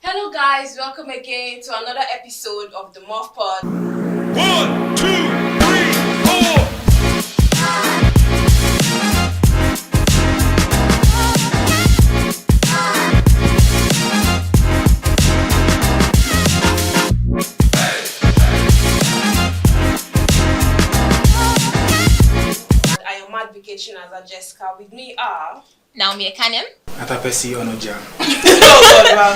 Hello guys, welcome again to another episode of the MOVPOD. 1, 2, 3, 4. I am advocate Shinaza Jessica. With me are Naomi Ekanyem. Atapesi Onoja. Oh God, wow.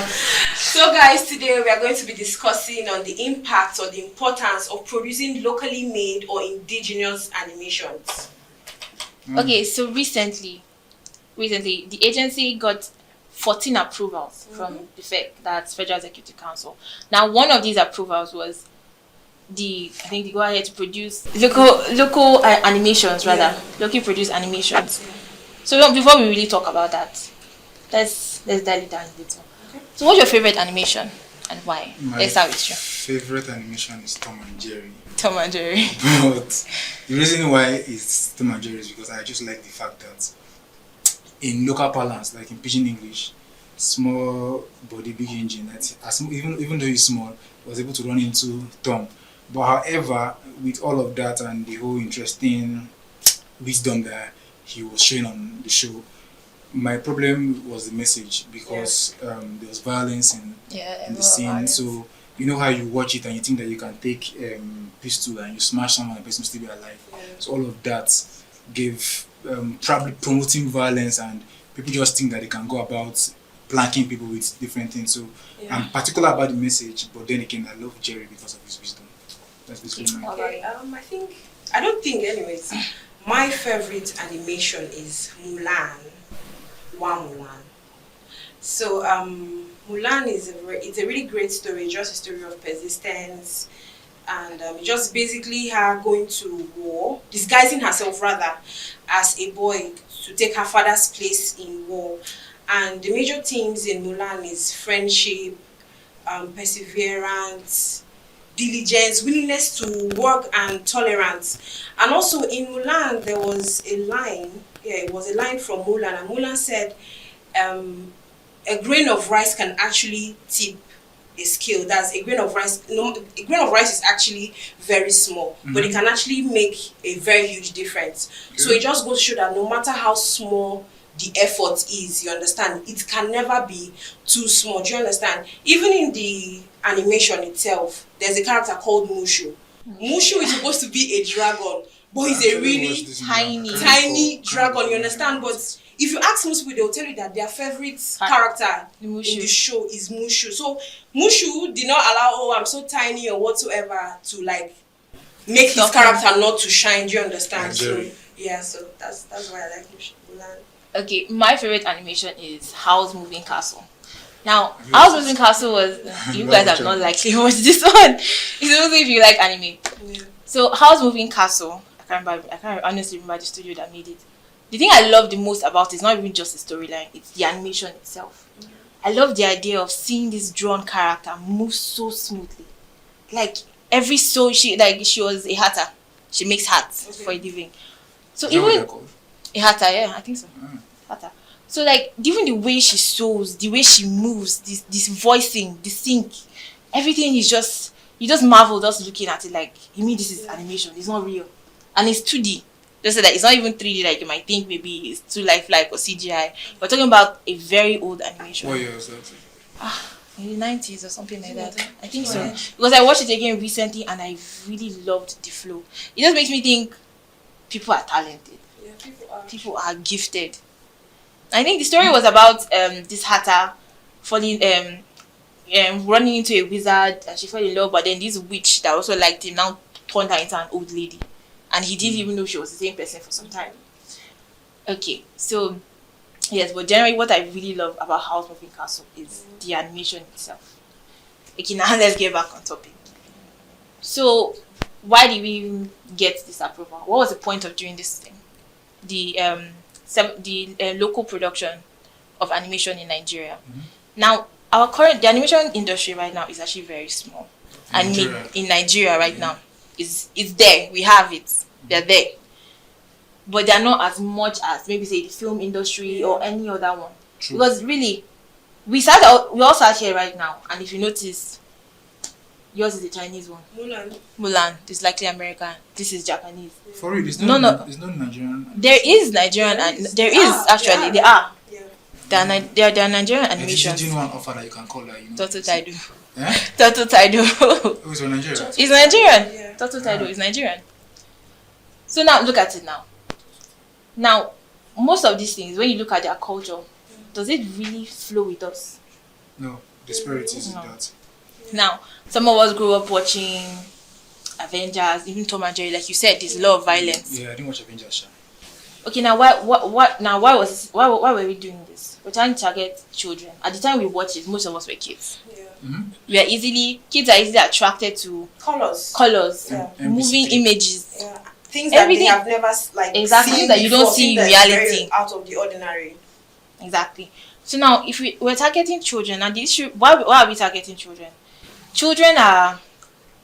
So guys, today we are going to be discussing on the impact or the importance of producing locally made or indigenous animations. Okay, so recently, the agency got 14 approvals from the that's Federal Executive Council. Now, one of these approvals was the go ahead to produce local animations, locally produced animations. So before we really talk about that, let's dial it down a little. Okay. So, what's your favorite animation and why? Let's start with you. Favorite animation is Tom and Jerry. Tom and Jerry. But the reason why it's Tom and Jerry is because I just like the fact that in local parlance, like in Pidgin English, small body, big engine. Even though he's small, he was able to run into Tom. But however, with all of that and the whole interesting wisdom that he was showing on the show, my problem was the message because there was violence in the scene. Violence. So you know how you watch it and you think that you can take pistol and you smash someone and the person will still be alive. Yeah. So all of that gave probably promoting violence, and people just think that they can go about planking people with different things. So I'm particular about the message, but then again, I love Jerry because of his wisdom. That's basically mine. Okay, I don't think anyways. My favorite animation is Mulan. Mulan. So Mulan is a really great story, just a story of persistence, and just basically her going to war, disguising herself rather as a boy to take her father's place in war. And the major themes in Mulan is friendship, perseverance, diligence, willingness to work, and tolerance. And also in Mulan there was a line, it was a line from Mulan, and Mulan said a grain of rice can actually tip a scale. That's a grain of rice. No, a grain of rice is actually very small, but it can actually make a very huge difference. So it just goes to show that no matter how small the effort is, you understand, it can never be too small. Do you understand? Even in the animation itself, there's a character called Mushu. Mushu is supposed to be a dragon, but he's a really tiny dragon, you understand? But if you ask most people, they'll tell you that their favorite character in the show is Mushu. So Mushu did not allow, I'm so tiny or whatsoever, to like make his character not to shine. Do you understand? So yeah, so that's why I like Mulan. Okay, my favorite animation is Howl's Moving Castle. Now, Howl's Moving Castle was, you guys have not likely watched this one. It's only if you like anime. Yeah. So, Howl's Moving Castle, I can't honestly remember the studio that made it. The thing I love the most about it is not even just the storyline, it's the animation itself. Yeah. I love the idea of seeing this drawn character move so smoothly. Like, she was a hatter. She makes hats for a living. So, even a hatter, yeah, I think so. Hatter. So like even the way she sews, the way she moves, this voicing, the sync, everything is just, you just marvel just looking at it like, you mean this is animation, it's not real. And it's 2D. Just so that it's not even 3D like you might think maybe it's too lifelike or CGI. We're talking about a very old animation. What year was that? In the 90s or something like that. I think so. Because I watched it again recently and I really loved the flow. It just makes me think people are talented. Yeah, people are gifted. I think the story was about this hatter falling, running into a wizard, and she fell in love. But then this witch that also liked him now turned her into an old lady, and he didn't even know she was the same person for some time. Okay, so yes, but generally, what I really love about Howl's Moving Castle is the animation itself. Okay, now let's get back on topic. So, why did we even get this approval? What was the point of doing this thing? The local production of animation in Nigeria. Now, the animation industry right now is actually very small. In Nigeria right now, it's there. We have it. They're there. But they're not as much as maybe say the film industry or any other one. True. Because really, we all sat here right now, and if you notice, yours is the Chinese one. Mulan is likely American. This is Japanese. For real, there's No. there's no Nigerian. There is Nigerian, and there is actually. There are. Yeah. There are Nigerian There's animations. a genuine offer that you can call that, you know. Toto Taido. Eh? Toto Taido. Oh, it's from Nigeria. It's Nigerian. Yeah. Toto Taido is Nigerian. So now look at it now. Now, most of these things, when you look at their culture, does it really flow with us? No, the spirit is in No. that. Now, some of us grew up watching Avengers, even Tom and Jerry, like you said, there's a lot of violence. Yeah, I didn't watch Avengers. Sha. Okay, now why were we doing this? We're trying to target children. At the time we watched it, most of us were kids. Yeah. Kids are easily attracted to colors, Yeah. moving MBC. images. Yeah. Things that Everything- they have never Exactly, seen that you don't before, see in things that is reality. very out of the ordinary. Exactly. So now, if we're targeting children, and the issue, why are we targeting children? Children are,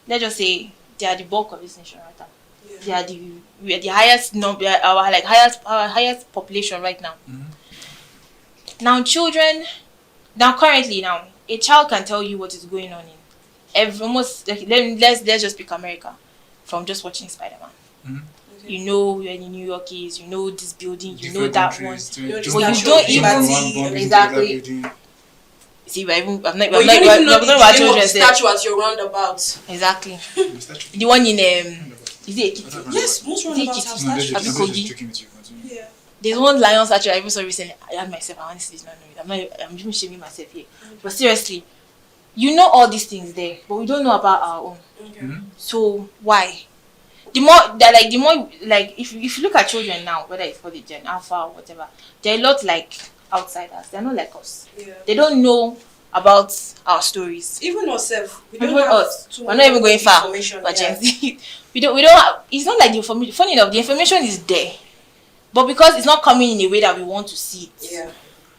let's just say, they are the bulk of this nation right now. Yeah. We are the highest number, our highest population right now. Now, currently, a child can tell you what is going on in almost. Let's just pick America, from just watching Spider-Man. You know where the New York is. You know this building. You know Different that countries, one. You know, But you Statue don't of even Liberty. exactly. Building. See, I'm not But you don't even know the not about name of children. the statue as your roundabout. Exactly. The statue. The one in is it Ekiti? Yes, most roundabouts have No, No, statues. they're just Kogi. joking with you. Continue. Yeah. There's one lion statue I even saw recently. I had myself. I honestly did not know it. I'm even shaming myself here. But seriously, you know all these things there, but we don't know about our own. Okay. So why? The more if you look at children now, whether it's for the Gen Alpha or whatever, they're a lot like outsiders. They're not like us. Yeah. They don't know about our stories. Even ourselves, we Even don't have us, too we're much not even going far. information. But Yeah. Gen Z, we don't have, it's not like the information. Funny enough, the information is there, but because it's not coming in a way that we want to see it, Yeah.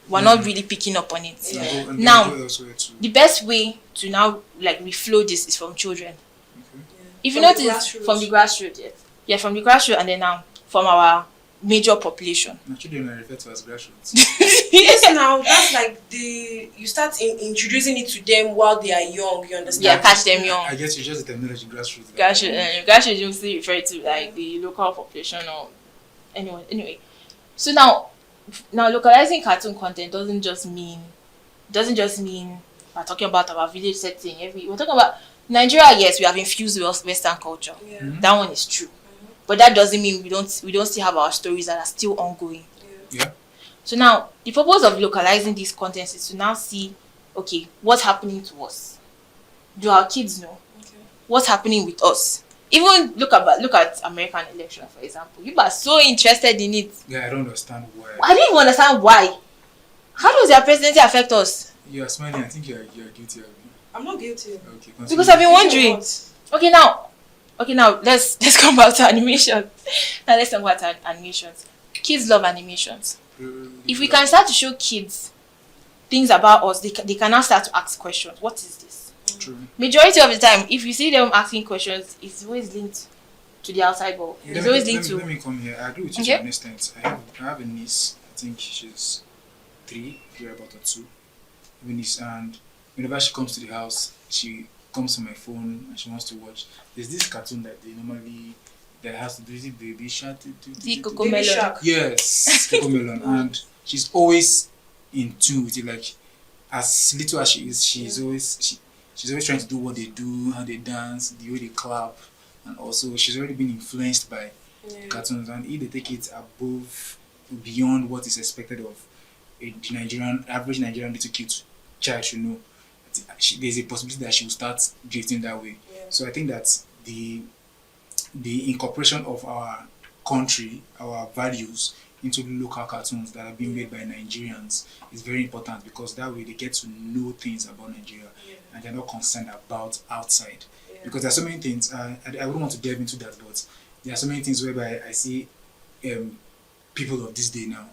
we're not really picking up on it. Yeah. And Now, go elsewhere too. the best way to now reflow this is from children. If you From the notice, grassroots. from the grassroots, yes. Yeah, from the grassroots, and then now from our major population. Now, children are referred to as grassroots. Yes, now that's like you start introducing it to them while they are young. You understand? Yeah, catch them young. I guess it's just the terminology grassroots. Grassroots usually refer to like the local population or anyone. Anyway, so now localizing cartoon content doesn't just mean we're talking about our village setting. We're talking about Nigeria. Yes, we have infused Western culture. Yeah. That one is true, but that doesn't mean we don't still have our stories that are still ongoing. Yeah. So now the purpose of localizing these contents is to now see, okay, what's happening to us? Do our kids know what's happening with us? Even look at American election, for example. You are so interested in it. Yeah, I don't understand why. I didn't even understand why. How does their presidency affect us? You are smiling. I think you are guilty of it. I'm not guilty. Okay, continue. Because I've been wondering. Guilty of Okay, now let's come back to animation. Now let's talk about animations. Kids love animations. If we can start to show kids things about us, they can now start to ask questions. What is this? True. Majority of the time, if you see them asking questions, it's always linked to the outside world. Yeah. It's always linked Let to. me come here. I agree with you Okay. to an extent. I have a niece. I think she's 3, if you're about 2. I have a niece, and whenever she comes to the house, she comes to my phone and she wants to watch. There's this cartoon that they normally that has to do is it Baby Shark? The it. Coco Baby Melon. Shark. Yes, Cocomelon, and she's always in tune with it. Like as little as she is, she's always trying to do what they do, how they dance, the way they clap, and also she's already been influenced by cartoons. And if they take it beyond what is expected of a average Nigerian little cute child should know, there's a possibility that she will start drifting that way. Yeah. So I think that the incorporation of our country, our values into local cartoons that are being made by Nigerians is very important, because that way they get to know things about Nigeria and they're not concerned about outside. Yeah. Because there are so many things, I wouldn't want to delve into that, but there are so many things whereby I see people of this day now,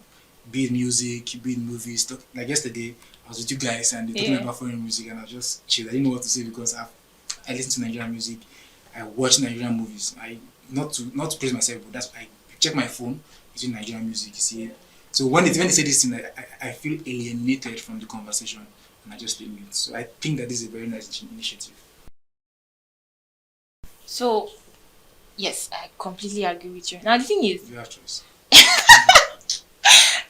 be it music, be it movies. Like yesterday, I was with you guys and they're talking about foreign music, and I was just chilled. I didn't know what to say because I listen to Nigerian music, I watch Nigerian movies. Not to praise myself, but I check my phone, it's in Nigerian music, you see. So when they say this thing, I feel alienated from the conversation. and I just stay mute. So I think that this is a very nice initiative. So, yes, I completely agree with you. Now, the thing is, You have choice.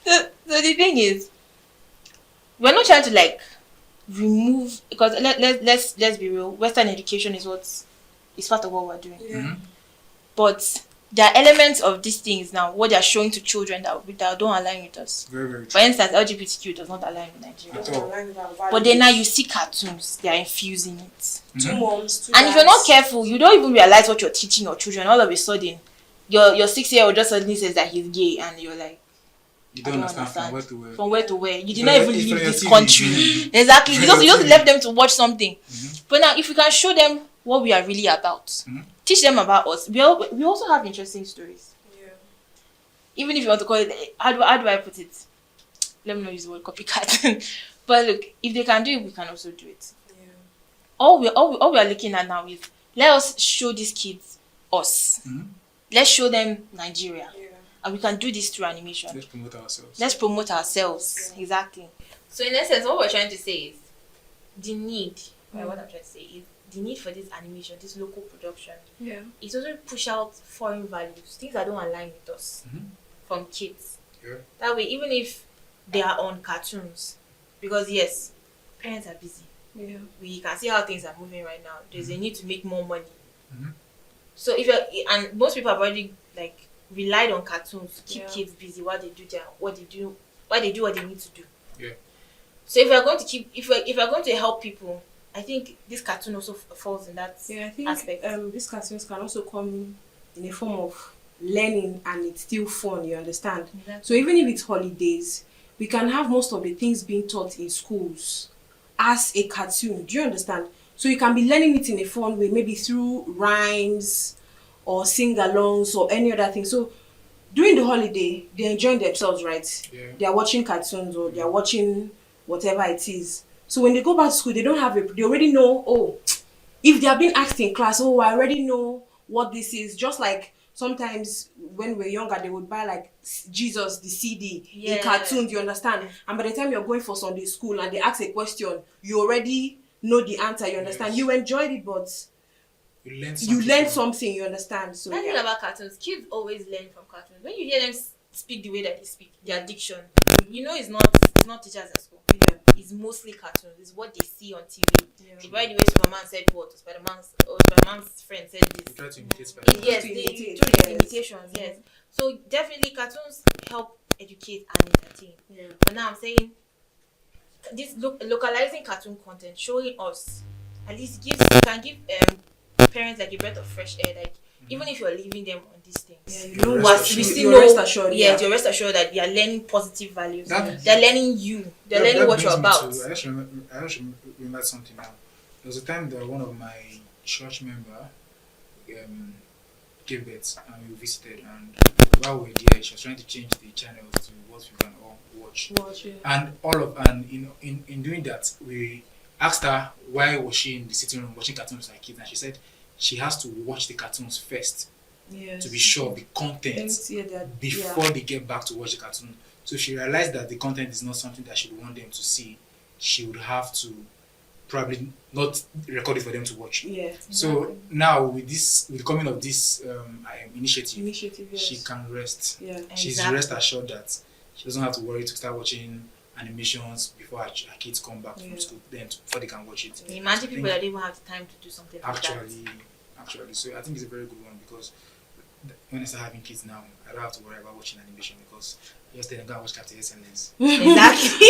so the thing is, we're not trying to like remove, because let's be real, Western education is part of what we're doing. Yeah. Mm-hmm. But there are elements of these things now, what they're showing to children that don't align with us. Very, very For true. instance, LGBTQ does not align with Nigeria. At all. But then now you see cartoons, they are infusing it. Two Mhm. moms, two And if you're not dads. careful, you don't even realize what you're teaching your children. All of a sudden, your 6-year-old just suddenly says that he's gay, and you're like, You I don't don't understand from understand. where to where. From where to where? You did From not your- even from leave your this TV. country. Mhm. Exactly. You From your just TV. left them to watch something. Mhm. But now, if we can show them what we are really about, Mhm. teach them about us. We also have interesting stories. Yeah. Even if you want to call it, how do I put it? Let me not use the word copycat. But look, if they can do it, we can also do it. Yeah. All we are looking at now is, let us show these kids us. Mhm. Let's show them Nigeria. Yeah. And we can do this through animation. Let's promote ourselves. Let's promote ourselves. Yeah. Exactly. So in essence, what we're trying to say is the need, what I'm trying to say is the need for this animation, this local production, Yeah. it also push out foreign values, things that don't align with us Mhm. from kids. Yeah. That way, even if they are on cartoons, because yes, parents are busy. Yeah. We can see how things are moving right now. There's a need to make more money. Mhm. So if you're, and most people have already like relied on cartoons to keep Yeah. kids busy while they do what they do what they need to do. Yeah. So if we're going to if we're going to help people, I think this cartoon also falls in that Yeah, I think aspect. these cartoons can also come in a form of learning, and it's still fun, you understand? So even if it's holidays, we can have most of the things being taught in schools as a cartoon. Do you understand? So you can be learning it in a fun way, maybe through rhymes or sing-alongs or any other thing. So during the holiday, they're enjoying themselves, right? Yeah. They are watching cartoons or they are watching whatever it is. So when they go back to school, they don't have they already know, oh, if they are being asked in class, oh, I already know what this is. Just like sometimes when we're younger, they would buy like Jesus, the CD, in Yeah. cartoons, you understand? And by the time you're going for Sunday school and they ask a question, you already know the answer, you understand? Yes. You enjoyed it, but You learn you something. learned from- something, you understand? So One thing yeah. about cartoons, kids always learn from cartoons. When you hear them speak the way that they speak, their diction, you know it's not teachers at school. Yeah. It's mostly cartoons. It's what they see on TV. Yeah. By the way, Superman said what, or Spider-Man's friend said You this. try to imitate Spider-Man. Yes, To they imitate, do these yes. imitations. Yes. So definitely, cartoons help educate and entertain. Yeah. But now I'm saying this localizing cartoon content, showing us, at least can give parents like a breath of fresh air. Like even if you're leaving them on these things, Yeah, you You're know rest what? assured. we still You're know. rest assured. Yes, you're rest assured that they are learning positive values. That- They're learning you. They're learning That what you're brings me about. to- I just remember something now. There was a time that one of my church member gave birth and we visited, and while we were there, she was trying to change the channels to what we can all watch. And in doing that, we asked her why was she in the sitting room watching cartoons like kids, and she said she has to watch the cartoons first Yes. to be sure of the content before they get back to watch the cartoon. So if she realized that the content is not something that she would want them to see, she would have to probably not record it for them to watch. Yeah. So now with the coming of this initiative, Initiative. Yes. she can rest. Yeah. She's Exactly. rest assured that she doesn't have to worry to start watching animations before her kids come back from Yeah. school, before they can watch it. Imagine So I people think that don't even have the time to do something like that. Actually, so I think it's a very good one, because when I start having kids now, I don't have to worry about watching animation, because I just tell them go and watch Captain Excellence. Exactly.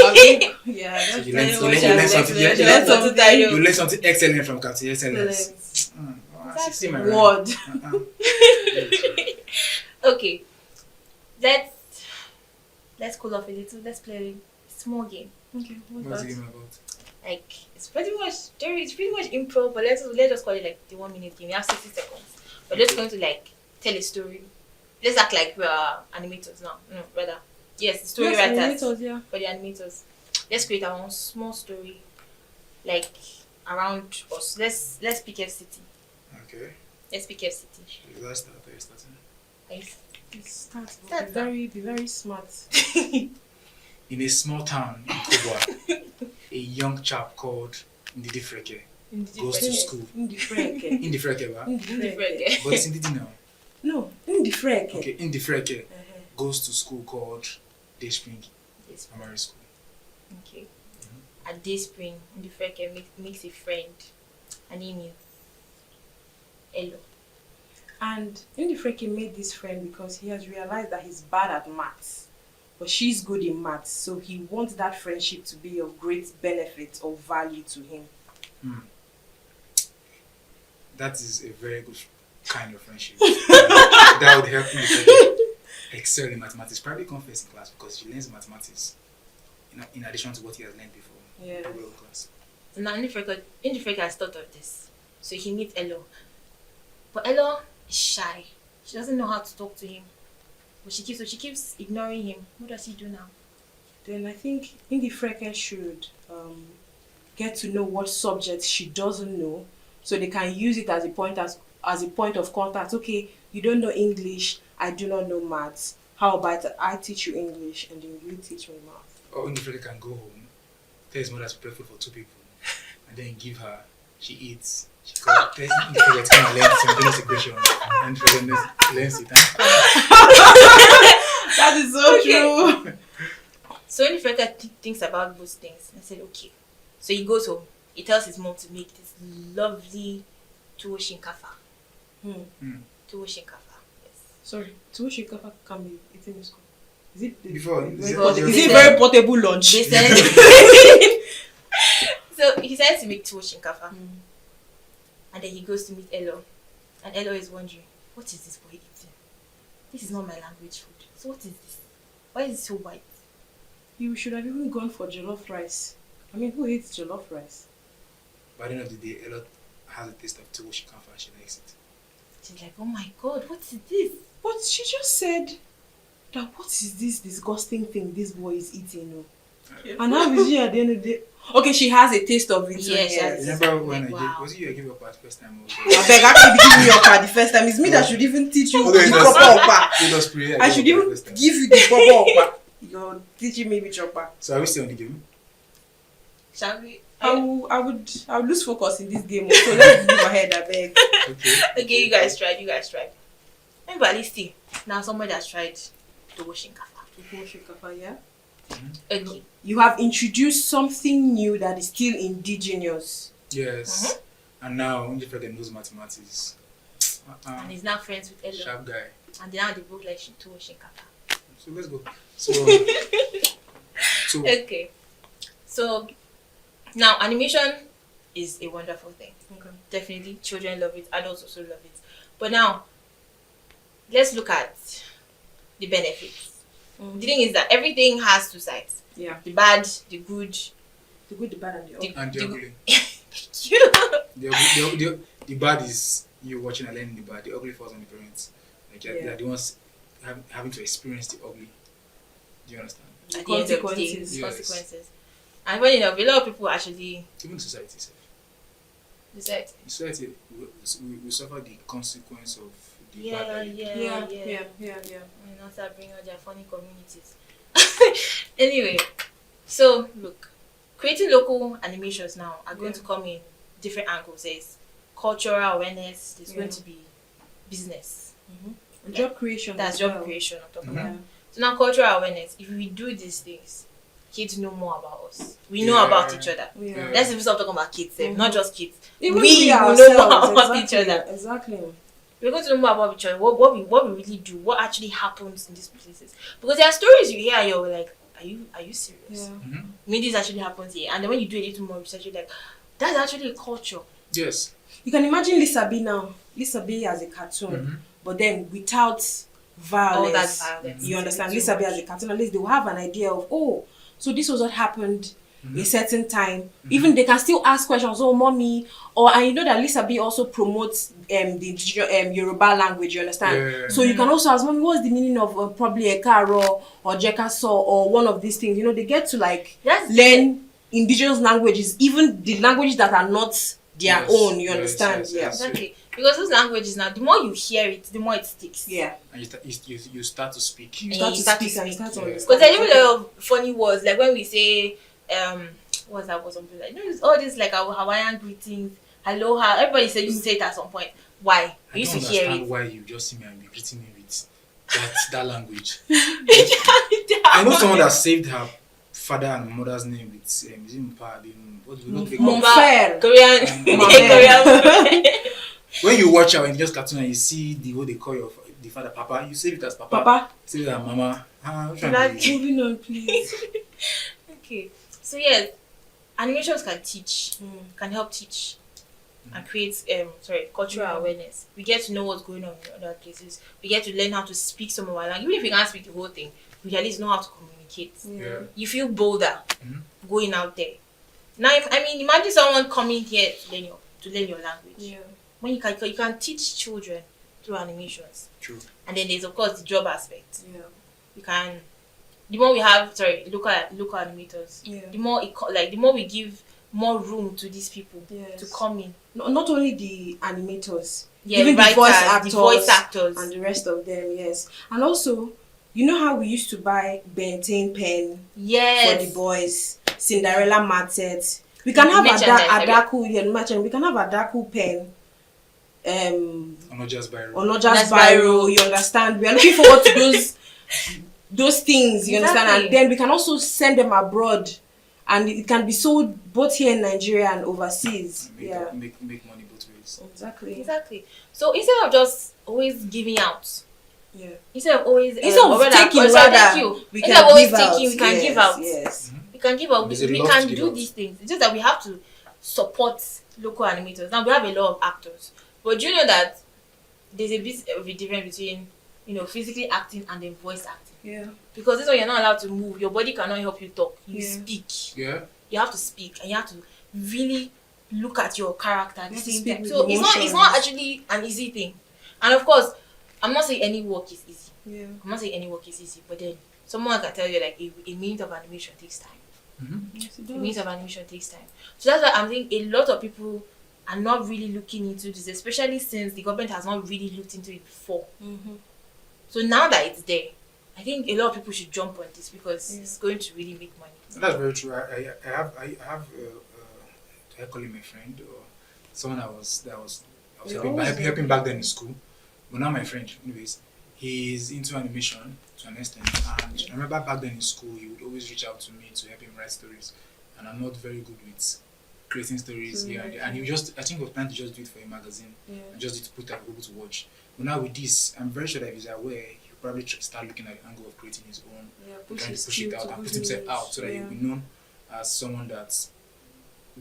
Yeah. So That's you learn very something. much You learn an something. excellent- You learn learn something. You learn something excellent from Captain Excellence. Excellent. I see my rhyme. Word. Okay. Let's cool off a little. Let's play a small game. Okay. What's the game about? Like it's pretty much improv, but let's just call it like the 1 minute game. We have 60 seconds. We're just going to like tell a story. Let's act like we are animators now. No, rather. Yes, the story writers. Yeah. For the animators. Let's create our own small story, like around us. Let's pick FCT. Okay. Let's pick FCT. Should I start or you starting? Nice. Start. Start. Be very smart. in a small town in Kubwa, a young chap called Ndidi goes to school. Ndifreke. Ndidi, ba? Ndifreke. But it's Ndidi now. No, Ndifreke. Okay, Ndidi goes to school called Day Spring Primary School. Okay. At Day Spring, Ndifreke makes a friend. Her name is Elo. And Ndifreke made this friend because he has realized that he's bad at maths, but she's good in maths, so he wants that friendship to be of great benefit or value to him. That is a very good kind of friendship. That would help him excel in mathematics. Probably come first in class because he learns mathematics in addition to what he has learned before. Yeah. Class. So now Ndifreke has thought of this. So he meets Elo. But Elo is shy. She doesn't know how to talk to him. But she keeps ignoring him. What does he do now? Then I think Ndifreke should get to know what subjects she doesn't know, so they can use it as a point of contact. Okay, you don't know English, I do not know maths. How about I teach you English and then you teach me maths? Or Ndifreke can go home, tell his mother to prepare food for 2 people, and then give her. She eats. She tells Ndifreke to come and learn simultaneous equation, and Ndifreke learns it. That is so true. So Ndifreke thinks about those things and said, okay. So he goes home. He tells his mom to make this lovely tuwo shinkafa. Tuwo shinkafa. Yes. Sorry, tuwo shinkafa can be eaten in school. Is it Is it very portable lunch? They said. So he says to make tuwo shinkafa. And then he goes to meet Elo. And Elo is wondering, what is this boy eating? This is not my language food. So what is this? Why is it so white? You should have even gone for jollof rice. I mean, who eats jollof rice? By the end of the day, Ella has a taste of tuwo shinkafa and she likes it. She's like, oh my god, what is this? But she just said that what is this disgusting thing this boy is eating? And how is she at the end of the day? Okay, she has a taste of it. Yeah, she has. Remember when Wow. was it you gave up at the first time? I beg, actually give me your card the first time. It's me that should even teach you the proper okpa. I should even give you the proper okpa. You're teaching me which okpa. So are we still on the game? Shall we? I would lose focus in this game. So let's move ahead, I beg. Okay, you guys tried. Maybe at least see. Now somebody has tried tuwo shinkafa. Yeah. Okay. You have introduced something new that is still indigenous. Yes. And now Ndifreke knows mathematics. And he's now friends with Elo. Sharp guy. And now they both like tuwo shinkafa. So let's go. So Okay. So now animation is a wonderful thing. Okay. Definitely, children love it, adults also love it. But now, let's look at the benefits. The thing is that everything has 2 sides. Yeah. The bad, the good. The good, the bad, and the ugly. and the ugly. You. The bad is you watching and learning the bad. The ugly falls on the parents. Like they are the ones having to experience the ugly. Do you understand? At the end of the day, Consequences. Yes. consequences. And funny enough, a lot of people actually Even society itself. decide. In society, we suffer the consequence of the Yeah. bad. Yeah. And now start bringing out their funny communities. Anyway, so look, creating local animations now are going to come in different angles. There's cultural awareness. There's going to be business. And job creation. That's as job well. creation. I'm talking Yeah. about. So now cultural awareness. If we do these things, kids know more about us. We know Yeah. about each other. Yeah. Let's even stop talking about kids, not just kids. Even we will ourselves, know more about each exactly, other. Exactly. We're going to know more about each other. What we really do, what actually happens in these places. Because there are stories you hear and you're like, are you serious? Yeah. I mean, this actually happens here. And then when you do a little more research, you're like, that's actually a culture. Yes. You can imagine Lisa B now. Lisa B as a cartoon, but then without violence. All that violence. You understand? Too Lisa B much. as a cartoon, at least they will have an idea of, so this was what happened a certain time. Even they can still ask questions, mommy, and you know that Lisa B also promotes the Yoruba language, you understand? Yeah. So you can also ask, mommy, what's the meaning of probably Ekaro or Jekaso or one of these things? You know, they get to That's learn indigenous languages, even the languages that are not their Yes, own. You yes, understand? yes, Yeah. yes. Exactly. Because those languages now, the more you hear it, the more it sticks. Yeah. And you start to speak. You And start you to start to speak and you speak. start to Yeah. understand. Because there's even a lot of funny words, like when we say, what's that word? Something like, it's all this like our Hawaiian greetings, aloha. Everybody said you say it at some point. Why? I You used don't to hear understand it. why you just see me and be greeting me with that language. I know someone that saved her father and mother's name with is it Mpa? What do they call Mon it? frère. Korean, Korean. When you watch out in just cartoon and you see the way they call the father Papa, you save it as Papa. Papa. Save it as Mama. Which one That's be- Moving on, please. Okay. So yes, animations can teach, can help teach, and create cultural awareness. We get to know what's going on in other places. We get to learn how to speak some of our language. Even if we can't speak the whole thing, we at least know how to communicate. Yeah. You feel bolder going out there. Now, I mean, imagine someone coming here to learn your language. Yeah. When you can teach children through animations, True. and then there's of course the job aspect. Yeah. You can, the more we have local animators, the more the more we give more room to these people Yes. to come in. Not only the animators, Yeah, even writers, the voice actors, and and the rest of them. Yes, and also, you know how we used to buy Benten pen yes, for the boys, Cinderella matted. We can have Merchandise, Adaku merchant. We can have Adaku pen. Or not just by Or not just biro. You understand? We are looking forward to those things. You understand? Exactly. And then we can also send them abroad, and it can be sold both here in Nigeria and overseas. Yeah. Make money both ways. exactly. So instead of just always giving out, Yeah. instead of always Instead of taking, thank rather, you. we Instead can of always give out. taking, we can Yes, give out. Yes. We can give out. There's a We lot can to give do out. these things. It's just that we have to support local animators. Now we have a lot of actors, but do you know that there's a bit of a difference between physically acting and then voice acting? Yeah. Because this one you're not allowed to move. Your body cannot help you talk. You Yeah. speak. Yeah. You have to speak, and you have to really look at your character at the You have to same speak time. with So it's not emotions. actually an easy thing. And of course, I'm not saying any work is easy. Yeah. I'm not saying any work is easy, but then someone can tell you like a minute of animation takes time. Yes, it A minute does. of animation takes time. So that's why I'm saying a lot of people are not really looking into this, especially since the government has not really looked into it before. So now that it's there, I think a lot of people should jump on this because it's going to really make money. That's very true. I have I call him a friend or someone I was helping back then in school. But now my friend, anyways, he's into animation to an extent. And I remember back then in school, he would always reach out to me to help him write stories. And I'm not very good with creating stories here and there. And I think he was planning to just do it for a magazine and just do it to put out for people to watch. But now with this, I'm very sure that if he's aware, he'll probably start looking at the angle of creating his own, trying to push it out and put himself out so that he'll be known as someone that's,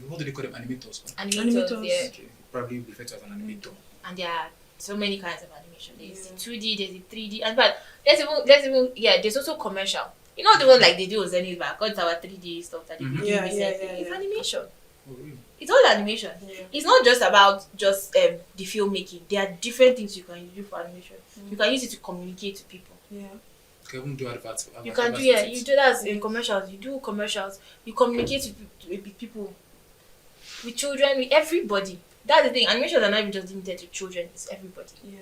what do they call them, animators? Animators, yeah. Okay. Probably referred to as an animator. And there are so many kinds of animation. There's the 2D, there's the 3D, and but there's also commercial. You know the one like they do with Zenith back, got our 3D stuff that they do Yeah, recently. yeah, It's yeah. animation. Oh, really? It's all animation. Yeah. It's not just about the filmmaking. There are different things you can use for animation. You can use it to communicate to people. Yeah. Can even do adverts. You can do you do that in commercials. You do commercials. You communicate with people, with children, with everybody. That's the thing. Animations are not even just limited to children. It's everybody. Yeah.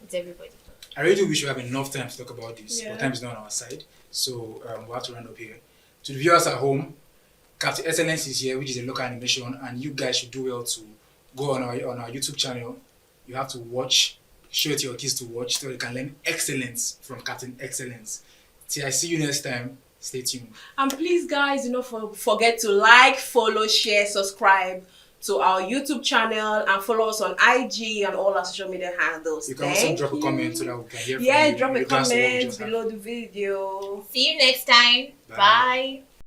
It's everybody. I really wish we have enough time to talk about this, Yeah. but time is not on our side. So we'll have to round up here. To the viewers at home, Captain Excellence is here, which is a local animation, and you guys should do well to go on our YouTube channel. You have to watch, show it to your kids to watch, so they can learn excellence from Captain Excellence. Till I see you next time, stay tuned. And please, guys, do not forget to like, follow, share, subscribe to our YouTube channel and follow us on IG and all our social media handles. You can also drop a comment so that we can hear from you. Yeah, drop a in regards to what we comment just had. below the video. See you next time. Bye. Bye.